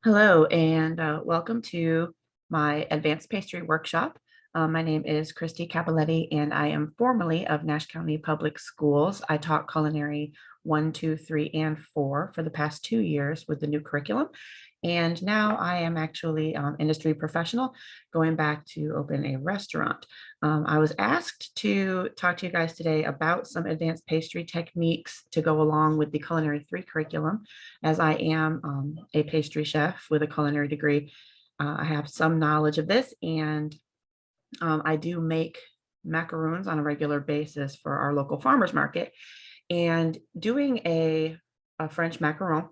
Hello, and welcome to my advanced pastry workshop. My name is Kristie Cappelletti, and I am formerly of Nash County Public Schools. I taught culinary 1, 2, 3, and 4 for the past 2 years with the new curriculum. And now I am actually industry professional, going back to open a restaurant. I was asked to talk to you guys today about some advanced pastry techniques to go along with the Culinary 3 curriculum, as I am a pastry chef with a culinary degree. I have some knowledge of this, and I do make macaroons on a regular basis for our local farmers market. And doing a French macaron,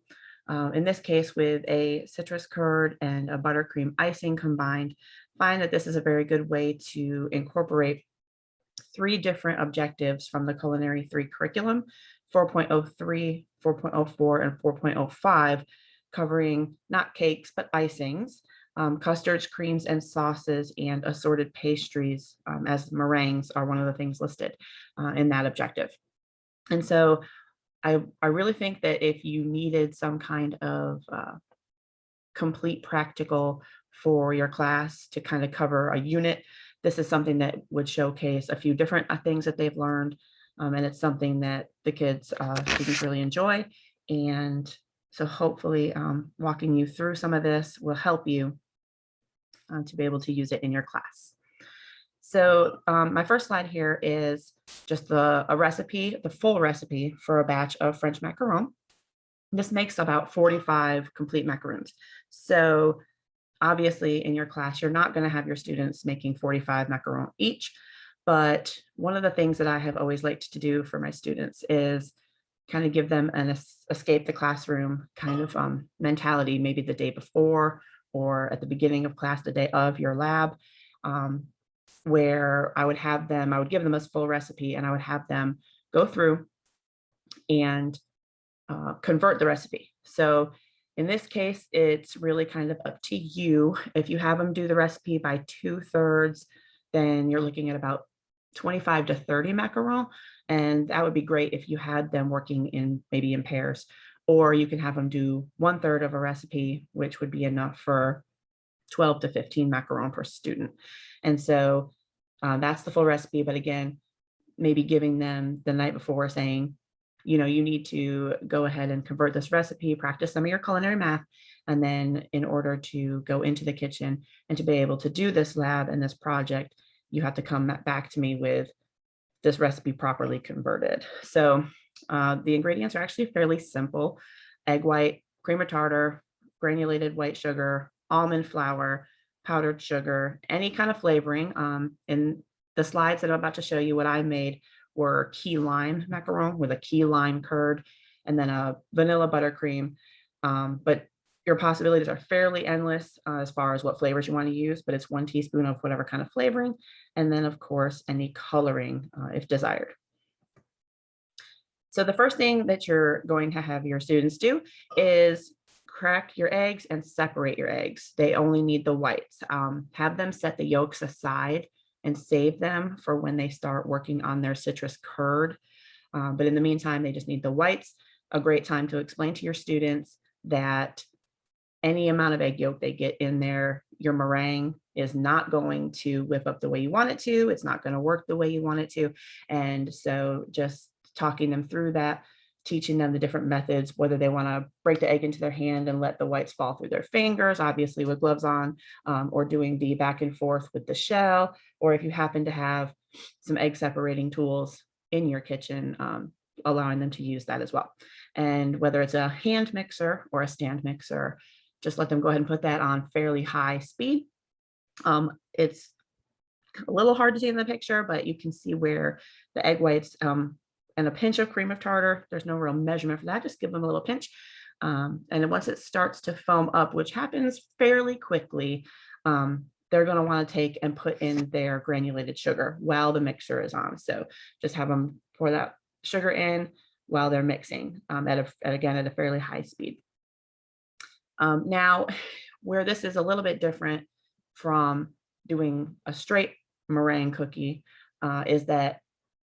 in this case with a citrus curd and a buttercream icing combined, find that this is a very good way to incorporate three different objectives from the Culinary 3 curriculum: 4.03, 4.04, and 4.05, covering not cakes, but icings, custards, creams, and sauces, and assorted pastries, as meringues are one of the things listed in that objective. And so I really think that if you needed some kind of complete practical for your class to kind of cover a unit, this is something that would showcase a few different things that they've learned. And it's something that the students really enjoy. And so hopefully walking you through some of this will help you to be able to use it in your class. So my first slide here is just a recipe, the full recipe for a batch of French macaron. This makes about 45 complete macaroons. So obviously in your class, you're not going to have your students making 45 macaron each. But one of the things that I have always liked to do for my students is kind of give them an escape the classroom kind of mentality, maybe the day before or at the beginning of class, the day of your lab, where I would give them a full recipe, and I would have them go through and convert the recipe. So in this case, it's really kind of up to you. If you have them do the recipe by 2/3, then you're looking at about 25 to 30 macaron. And that would be great if you had them working maybe in pairs, or you can have them do 1/3 of a recipe, which would be enough for 12 to 15 macaron per student. And so that's the full recipe. But again, maybe giving them the night before, saying, you need to go ahead and convert this recipe, practice some of your culinary math, and then in order to go into the kitchen and to be able to do this lab and this project, you have to come back to me with this recipe properly converted. So the ingredients are actually fairly simple: egg white, cream of tartar, granulated white sugar, almond flour, powdered sugar, any kind of flavoring. In the slides that I'm about to show you, what I made were key lime macaron with a key lime curd, and then a vanilla buttercream. But your possibilities are fairly endless as far as what flavors you want to use, but it's 1 teaspoon of whatever kind of flavoring. And then of course, any coloring if desired. So the first thing that you're going to have your students do is crack your eggs and separate your eggs. They only need the whites. Have them set the yolks aside and save them for when they start working on their citrus curd. But in the meantime, they just need the whites. A great time to explain to your students that any amount of egg yolk they get in there, your meringue is not going to whip up the way you want it to. It's not going to work the way you want it to. And so just talking them through that, teaching them the different methods, whether they want to break the egg into their hand and let the whites fall through their fingers, obviously with gloves on, or doing the back and forth with the shell, or if you happen to have some egg separating tools in your kitchen, allowing them to use that as well. And whether it's a hand mixer or a stand mixer, just let them go ahead and put that on fairly high speed. It's a little hard to see in the picture, but you can see where the egg whites and a pinch of cream of tartar, there's no real measurement for that, just give them a little pinch. And once it starts to foam up, which happens fairly quickly, they're going to want to take and put in their granulated sugar while the mixer is on. So just have them pour that sugar in while they're mixing again at a fairly high speed. Now, where this is a little bit different from doing a straight meringue cookie is that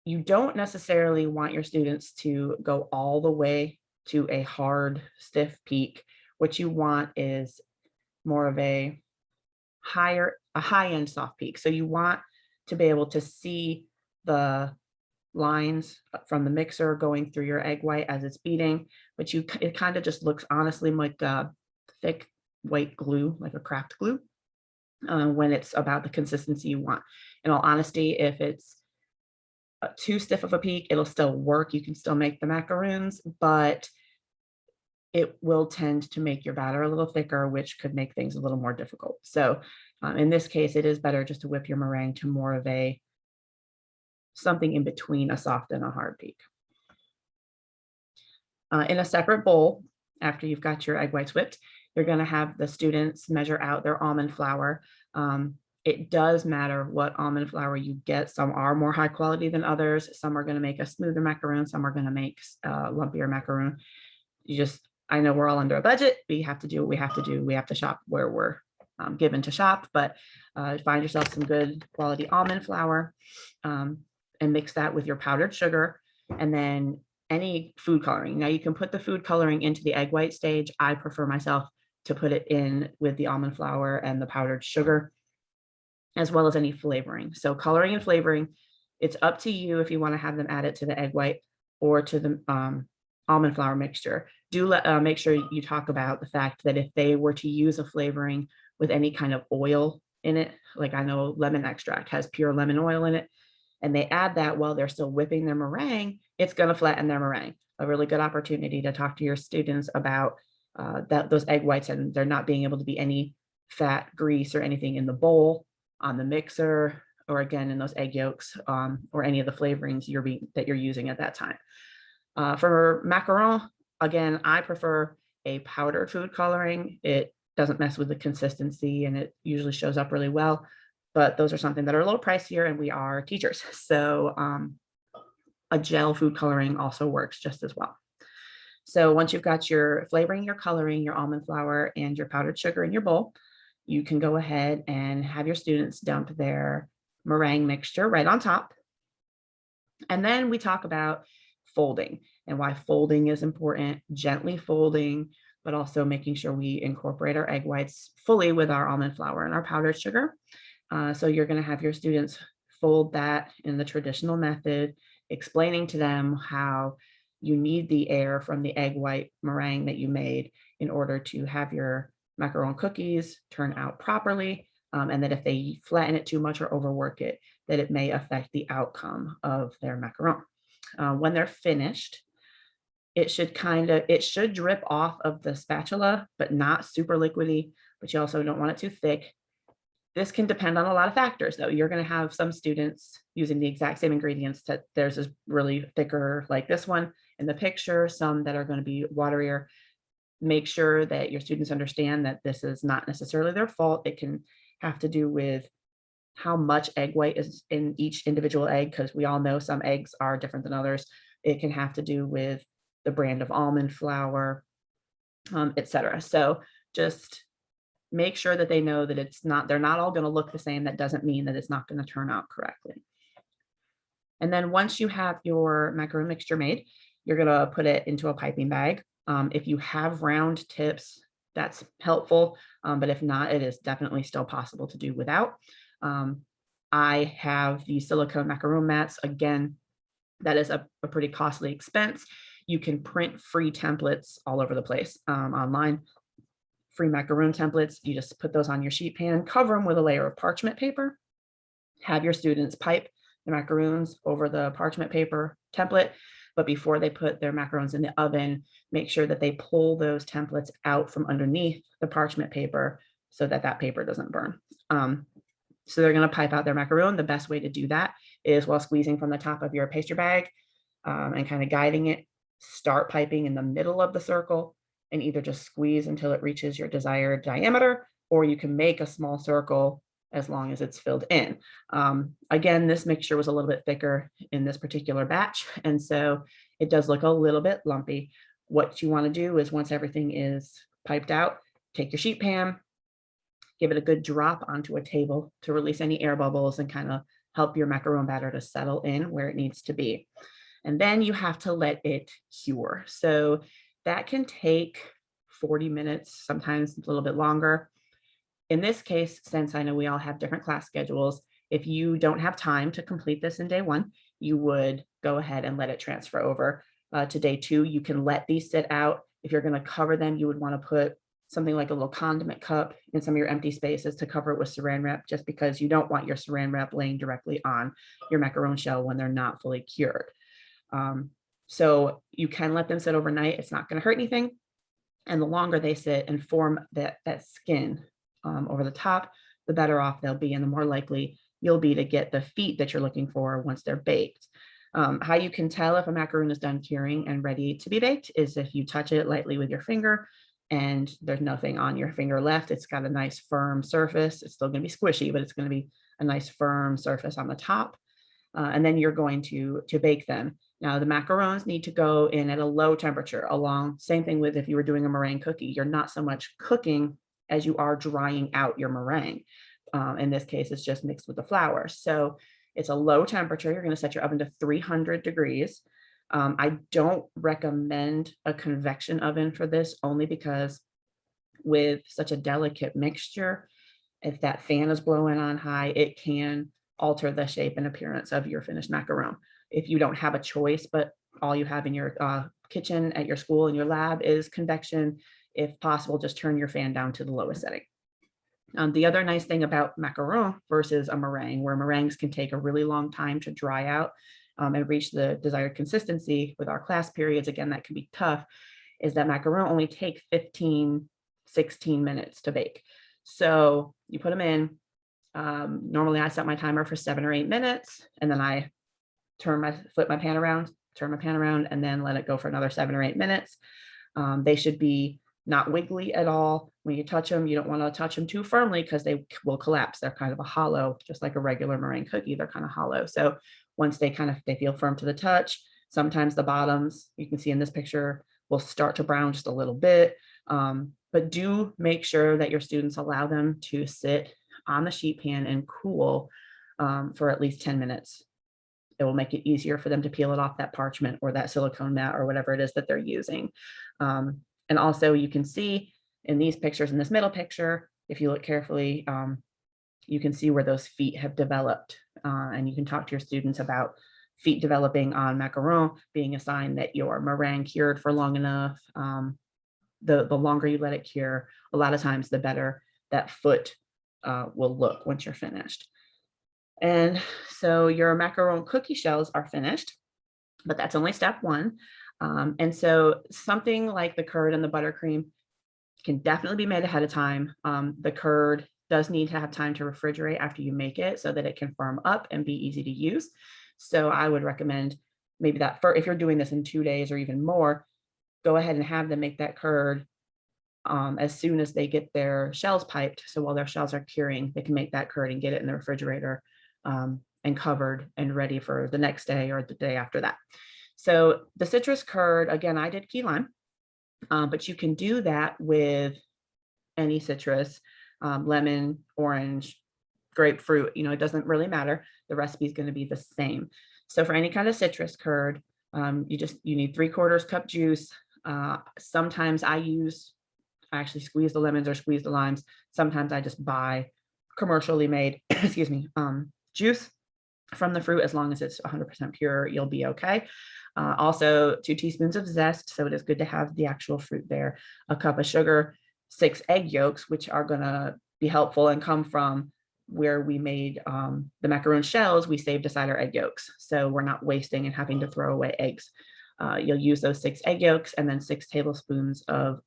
you don't necessarily want your students to go all the way to a hard, stiff peak What you want is more of a high-end soft peak. So you want to be able to see the lines from the mixer going through your egg white as it's beating, but it kind of just looks honestly like a thick white glue, like a craft glue, when it's about the consistency you want. In all honesty, if it's too stiff of a peak, it'll still work. You can still make the macaroons, but it will tend to make your batter a little thicker, which could make things a little more difficult. So in this case, it is better just to whip your meringue to more of something in between a soft and a hard peak. In a separate bowl, after you've got your egg whites whipped, you're going to have the students measure out their almond flour. It does matter what almond flour you get. Some are more high quality than others. Some are going to make a smoother macaroon. Some are going to make lumpier macaroon. I know we're all under a budget. We have to do what we have to do. We have to shop where we're given to shop, but find yourself some good quality almond flour and mix that with your powdered sugar, and then any food coloring. Now you can put the food coloring into the egg white stage. I prefer myself to put it in with the almond flour and the powdered sugar, as well as any flavoring. So coloring and flavoring, it's up to you if you want to have them add it to the egg white or to the almond flour mixture. Do make sure you talk about the fact that if they were to use a flavoring with any kind of oil in it, like I know lemon extract has pure lemon oil in it, and they add that while they're still whipping their meringue, it's going to flatten their meringue. A really good opportunity to talk to your students about those egg whites and there not being able to be any fat, grease, or anything in the bowl, on the mixer, or again in those egg yolks, or any of the flavorings that you're using at that time. For macaron, again, I prefer a powdered food coloring. It doesn't mess with the consistency and it usually shows up really well. But those are something that are a little pricier and we are teachers. So a gel food coloring also works just as well. So once you've got your flavoring, your coloring, your almond flour, and your powdered sugar in your bowl, you can go ahead and have your students dump their meringue mixture right on top. And then we talk about folding and why folding is important, gently folding, but also making sure we incorporate our egg whites fully with our almond flour and our powdered sugar. So you're going to have your students fold that in the traditional method, explaining to them how you need the air from the egg white meringue that you made in order to have your macaron cookies turn out properly, and that if they flatten it too much or overwork it, that it may affect the outcome of their macaron. When they're finished, it should drip off of the spatula, but not super liquidy, but you also don't want it too thick. This can depend on a lot of factors, though. You're going to have some students using the exact same ingredients that theirs is really thicker, like this one in the picture, some that are going to be waterier. Make sure that your students understand that this is not necessarily their fault. It can have to do with how much egg white is in each individual egg, because we all know some eggs are different than others. It can have to do with the brand of almond flour, etc. So just make sure that they know that they're not all going to look the same. That doesn't mean that it's not going to turn out correctly. And then once you have your macaron mixture made, you're going to put it into a piping bag. If you have round tips, that's helpful. But if not, it is definitely still possible to do without. I have the silicone macaron mats. Again, that is a pretty costly expense. You can print free templates all over the place online. Free macaron templates. You just put those on your sheet pan, cover them with a layer of parchment paper, have your students pipe the macaroons over the parchment paper template. But before they put their macarons in the oven, make sure that they pull those templates out from underneath the parchment paper so that paper doesn't burn. So they're going to pipe out their macaron. The best way to do that is while squeezing from the top of your pastry bag and kind of guiding it. Start piping in the middle of the circle and either just squeeze until it reaches your desired diameter, or you can make a small circle as long as it's filled in. Again, this mixture was a little bit thicker in this particular batch, and so it does look a little bit lumpy. What you want to do is once everything is piped out, take your sheet pan, give it a good drop onto a table to release any air bubbles and kind of help your macaron batter to settle in where it needs to be. And then you have to let it cure. So that can take 40 minutes, sometimes a little bit longer. In this case, since I know we all have different class schedules, if you don't have time to complete this in day one, you would go ahead and let it transfer over to day two. You can let these sit out. If you're going to cover them, you would want to put something like a little condiment cup in some of your empty spaces to cover it with saran wrap, just because you don't want your saran wrap laying directly on your macaron shell when they're not fully cured. So you can let them sit overnight. It's not going to hurt anything. And the longer they sit and form that skin over the top, the better off they'll be, and the more likely you'll be to get the feet that you're looking for once they're baked. How you can tell if a macaroon is done curing and ready to be baked is if you touch it lightly with your finger and there's nothing on your finger left. It's got a nice firm surface. It's still going to be squishy, but it's going to be a nice firm surface on the top. And then you're going to bake them. Now the macarons need to go in at a low temperature same thing with if you were doing a meringue cookie. You're not so much cooking as you are drying out your meringue. In this case, it's just mixed with the flour. So it's a low temperature. You're going to set your oven to 300 degrees. I don't recommend a convection oven for this, only because with such a delicate mixture, if that fan is blowing on high, it can alter the shape and appearance of your finished macaron. If you don't have a choice, but all you have in your kitchen at your school and your lab is convection, if possible, just turn your fan down to the lowest setting. The other nice thing about macaron versus a meringue, where meringues can take a really long time to dry out and reach the desired consistency with our class periods, again, that can be tough, is that macaron only take 15, 16 minutes to bake. So you put them in. Normally I set my timer for 7 or 8 minutes, and then I flip my pan around, turn my pan around, and then let it go for another 7 or 8 minutes. They should be not wiggly at all. When you touch them, you don't want to touch them too firmly because they will collapse. They're kind of a hollow, just like a regular meringue cookie. They're kind of hollow. So once they feel firm to the touch, sometimes the bottoms, you can see in this picture, will start to brown just a little bit. But do make sure that your students allow them to sit on the sheet pan and cool for at least 10 minutes. It will make it easier for them to peel it off that parchment or that silicone mat or whatever it is that they're using. And also you can see in these pictures, in this middle picture, if you look carefully, you can see where those feet have developed. And you can talk to your students about feet developing on macaron being a sign that your meringue cured for long enough. The longer you let it cure, a lot of times the better that foot will look once you're finished. And so your macaron cookie shells are finished, but that's only step one. And so something like the curd and the buttercream can definitely be made ahead of time. The curd does need to have time to refrigerate after you make it so that it can firm up and be easy to use. So I would recommend maybe that if you're doing this in 2 days or even more, go ahead and have them make that curd as soon as they get their shells piped. So while their shells are curing, they can make that curd and get it in the refrigerator and covered and ready for the next day or the day after that. So the citrus curd, again, I did key lime, but you can do that with any citrus, lemon, orange, grapefruit, it doesn't really matter. The recipe is going to be the same. So for any kind of citrus curd, you need 3/4 cup juice. Sometimes I actually squeeze the lemons or squeeze the limes. Sometimes I just buy commercially made, excuse me, juice from the fruit. As long as it's 100% pure, you'll be okay. Also 2 teaspoons of zest. So it is good to have the actual fruit there. A cup of sugar, 6 egg yolks, which are going to be helpful and come from where we made the macaron shells. We saved aside our egg yolks. So we're not wasting and having to throw away eggs. You'll use those 6 egg yolks and then 6 tablespoons of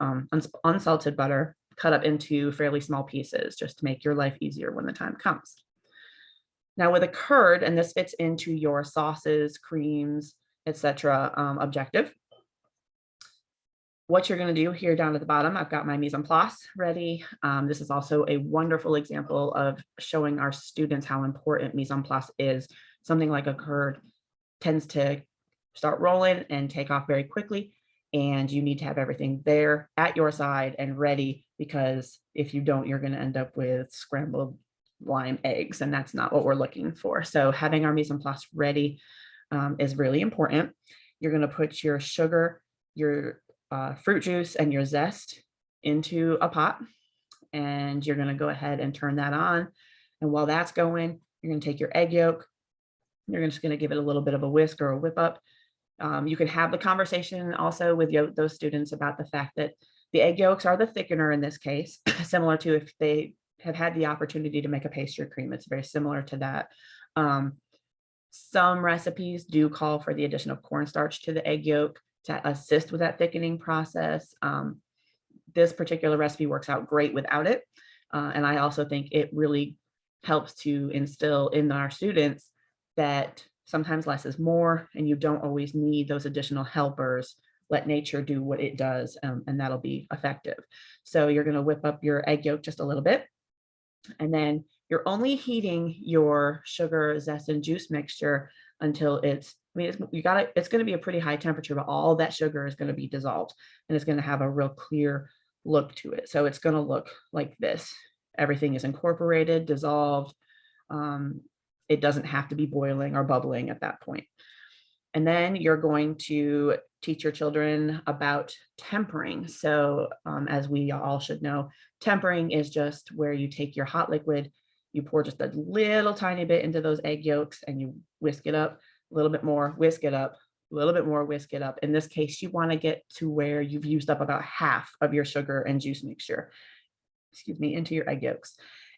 unsalted butter cut up into fairly small pieces, just to make your life easier when the time comes. Now with a curd, and this fits into your sauces, creams, etc. Objective. What you're going to do here down at the bottom, I've got my mise en place ready. This is also a wonderful example of showing our students how important mise en place is. Something like a curd tends to start rolling and take off very quickly, and you need to have everything there at your side and ready, because if you don't, you're going to end up with scrambled lime eggs, and that's not what we're looking for. So having our mise en place ready is really important. You're going to put your sugar, your fruit juice, and your zest into a pot, and you're going to go ahead and turn that on. And while that's going, you're going to take your egg yolk. You're just going to give it a little bit of a whisk or a whip up. You can have the conversation also with those students about the fact that the egg yolks are the thickener in this case, similar to if they have had the opportunity to make a pastry cream. It's very similar to that. Some recipes do call for the addition of cornstarch to the egg yolk to assist with that thickening process. This particular recipe works out great without it. And I also think it really helps to instill in our students that sometimes less is more, and you don't always need those additional helpers. Let nature do what it does, and that'll be effective. So you're going to whip up your egg yolk just a little bit, and then you're only heating your sugar, zest, and juice mixture until it's going to be a pretty high temperature, but all that sugar is going to be dissolved, and it's going to have a real clear look to it. So it's going to look like this. Everything is incorporated, dissolved. It doesn't have to be boiling or bubbling at that point. And then you're going to teach your children about tempering. So as we all should know, tempering is just where you take your hot liquid, you pour just a little tiny bit into those egg yolks, and you whisk it up a little bit more, whisk it up, a little bit more, whisk it up. In this case, you want to get to where you've used up about half of your sugar and juice mixture, into your egg yolks.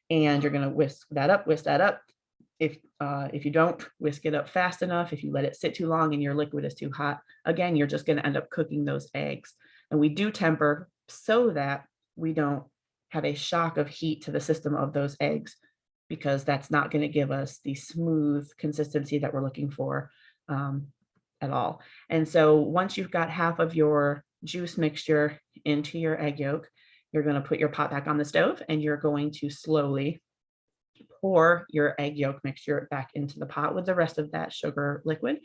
And you're going to whisk that up, whisk that up. If you don't whisk it up fast enough, if you let it sit too long and your liquid is too hot, again, you're just going to end up cooking those eggs. And we do temper so that we don't have a shock of heat to the system of those eggs, because that's not going to give us the smooth consistency that we're looking for at all. And so once you've got half of your juice mixture into your egg yolk, you're going to put your pot back on the stove, and you're going to slowly pour your egg yolk mixture back into the pot with the rest of that sugar liquid.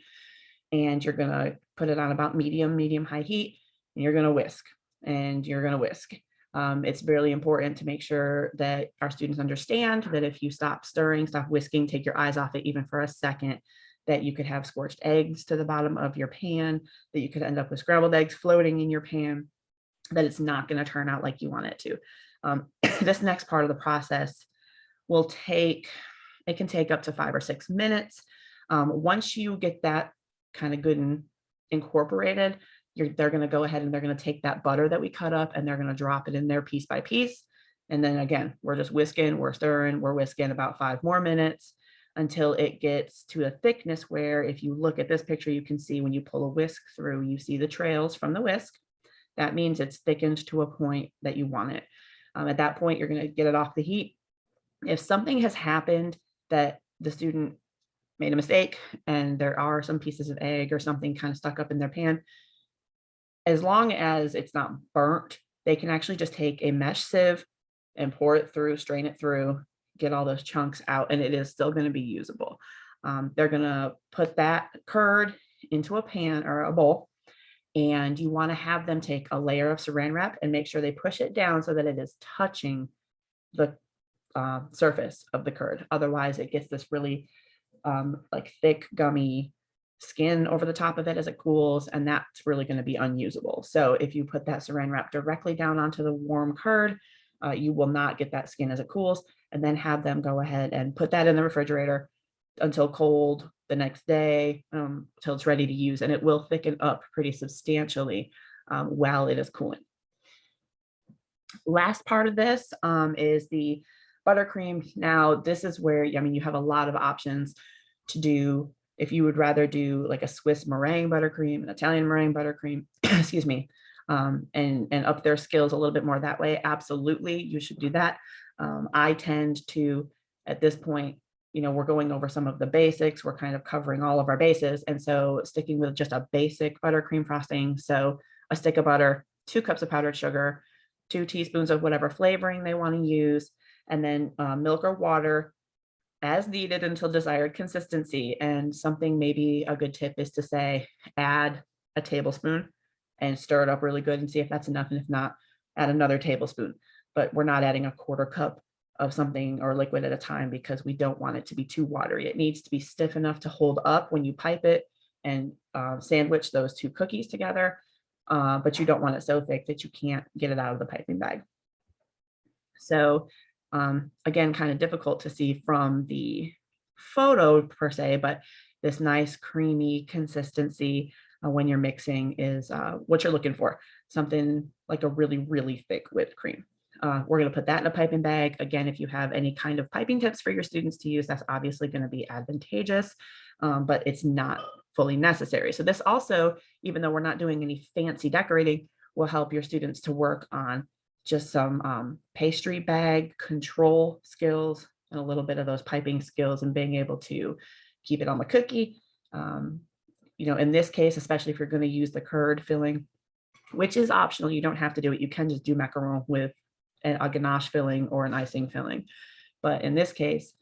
And you're going to put it on about medium high heat, and you're going to whisk, and you're going to whisk. It's really important to make sure that our students understand that if you stop stirring, stop whisking, take your eyes off it even for a second, that you could have scorched eggs to the bottom of your pan, that you could end up with scrambled eggs floating in your pan, that it's not going to turn out like you want it to. This next part of the process can take up to 5 or 6 minutes. Once you get that kind of good and incorporated, they're going to go ahead and they're going to take that butter that we cut up, and they're going to drop it in there piece by piece. And then again, we're just whisking, we're stirring, we're whisking about 5 more minutes until it gets to a thickness where, if you look at this picture, you can see when you pull a whisk through, you see the trails from the whisk. That means it's thickened to a point that you want it. At that point, you're going to get it off the heat. If something has happened that the student made a mistake and there are some pieces of egg or something kind of stuck up in their pan, as long as it's not burnt, they can actually just take a mesh sieve and pour it through, strain it through, get all those chunks out, and it is still going to be usable. They're going to put that curd into a pan or a bowl, and you want to have them take a layer of saran wrap and make sure they push it down so that it is touching the surface of the curd. Otherwise, it gets this really like thick, gummy skin over the top of it as it cools, and that's really going to be unusable. So if you put that saran wrap directly down onto the warm curd, you will not get that skin as it cools. And then have them go ahead and put that in the refrigerator until cold the next day, until it's ready to use, and it will thicken up pretty substantially while it is cooling. Last part of this is the buttercream. Now, this is where, you have a lot of options to do. If you would rather do like a Swiss meringue buttercream, an Italian meringue buttercream, excuse me, and up their skills a little bit more that way, absolutely, you should do that. I tend to, at this point, we're going over some of the basics. We're kind of covering all of our bases. And so sticking with just a basic buttercream frosting. So a stick of butter, 2 cups of powdered sugar, 2 teaspoons of whatever flavoring they want to use, and then milk or water as needed until desired consistency. And something, maybe a good tip is to say, add a tablespoon and stir it up really good and see if that's enough. And if not, add another tablespoon. But we're not adding a 1/4 cup of something or liquid at a time, because we don't want it to be too watery. It needs to be stiff enough to hold up when you pipe it and sandwich those 2 cookies together. but you don't want it so thick that you can't get it out of the piping bag. So again, kind of difficult to see from the photo per se, but this nice creamy consistency when you're mixing is what you're looking for. Something like a really, really thick whipped cream. We're going to put that in a piping bag. Again, if you have any kind of piping tips for your students to use, that's obviously going to be advantageous, but it's not fully necessary. So this also, even though we're not doing any fancy decorating, will help your students to work on just some pastry bag control skills and a little bit of those piping skills and being able to keep it on the cookie. In this case, especially if you're going to use the curd filling, which is optional, you don't have to do it. You can just do macaron with a ganache filling or an icing filling. But in this case,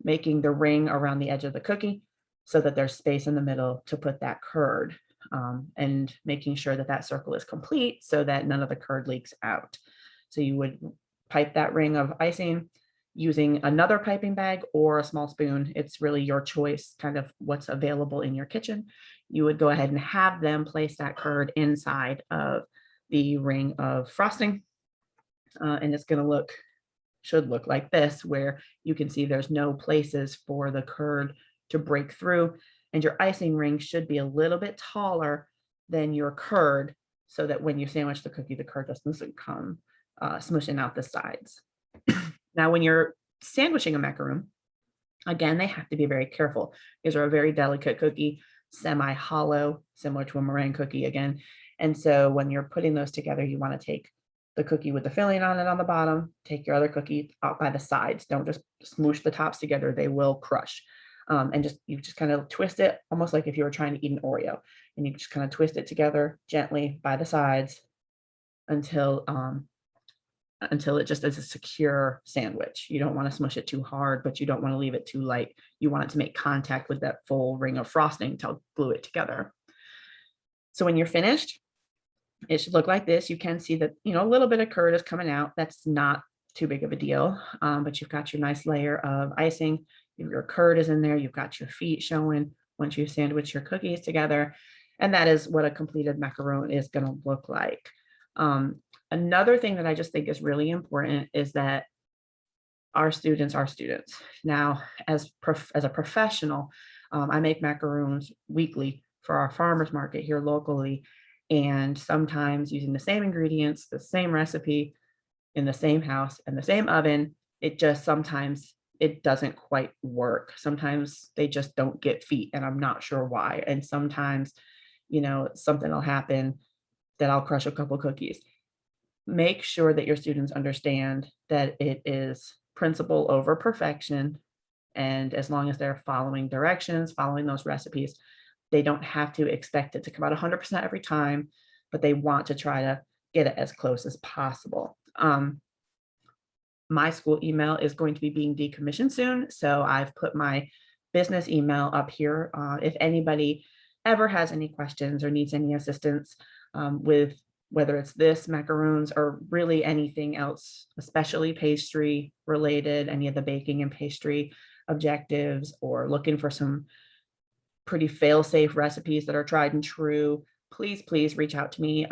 making the ring around the edge of the cookie so that there's space in the middle to put that curd, and making sure that that circle is complete so that none of the curd leaks out. So you would pipe that ring of icing using another piping bag or a small spoon. It's really your choice, kind of what's available in your kitchen. You would go ahead and have them place that curd inside of the ring of frosting. And it's going to should look like this, where you can see there's no places for the curd to break through. And your icing ring should be a little bit taller than your curd so that when you sandwich the cookie, the curd doesn't come smushing out the sides. Now, when you're sandwiching a macaroon, again, they have to be very careful. These are a very delicate cookie, semi-hollow, similar to a meringue cookie again. And so when you're putting those together, you want to take the cookie with the filling on it on the bottom, take your other cookie out by the sides. Don't just smoosh the tops together. They will crush. And you just kind of twist it almost like if you were trying to eat an Oreo, and you just kind of twist it together gently by the sides until it just is a secure sandwich. You don't want to smush it too hard, but you don't want to leave it too light. You want it to make contact with that full ring of frosting to glue it together. So when you're finished, it should look like this. You can see that, a little bit of curd is coming out. That's not too big of a deal, but you've got your nice layer of icing. Your curd is in there. You've got your feet showing once you sandwich your cookies together. And that is what a completed macaron is going to look like. Another thing that I just think is really important is that our students are students. Now, as a professional, I make macaroons weekly for our farmers market here locally. And sometimes using the same ingredients, the same recipe in the same house and the same oven, sometimes it doesn't quite work. Sometimes they just don't get feet, and I'm not sure why. And sometimes, something will happen that I'll crush a couple cookies. Make sure that your students understand that it is principle over perfection. And as long as they're following directions, following those recipes, they don't have to expect it to come out 100% every time, but they want to try to get it as close as possible. My school email is going to be being decommissioned soon, so I've put my business email up here. If anybody ever has any questions or needs any assistance with whether it's this, macaroons, or really anything else, especially pastry related, any of the baking and pastry objectives, or looking for some pretty fail-safe recipes that are tried and true, please reach out to me.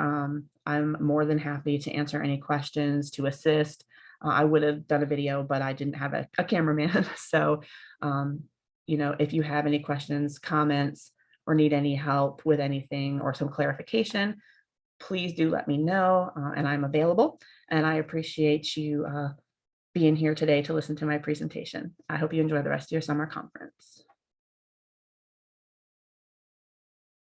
I'm more than happy to answer any questions, to assist. I would have done a video, but I didn't have a cameraman. So, if you have any questions, comments, or need any help with anything or some clarification, please do let me know, and I'm available. And I appreciate you being here today to listen to my presentation. I hope you enjoy the rest of your summer conference.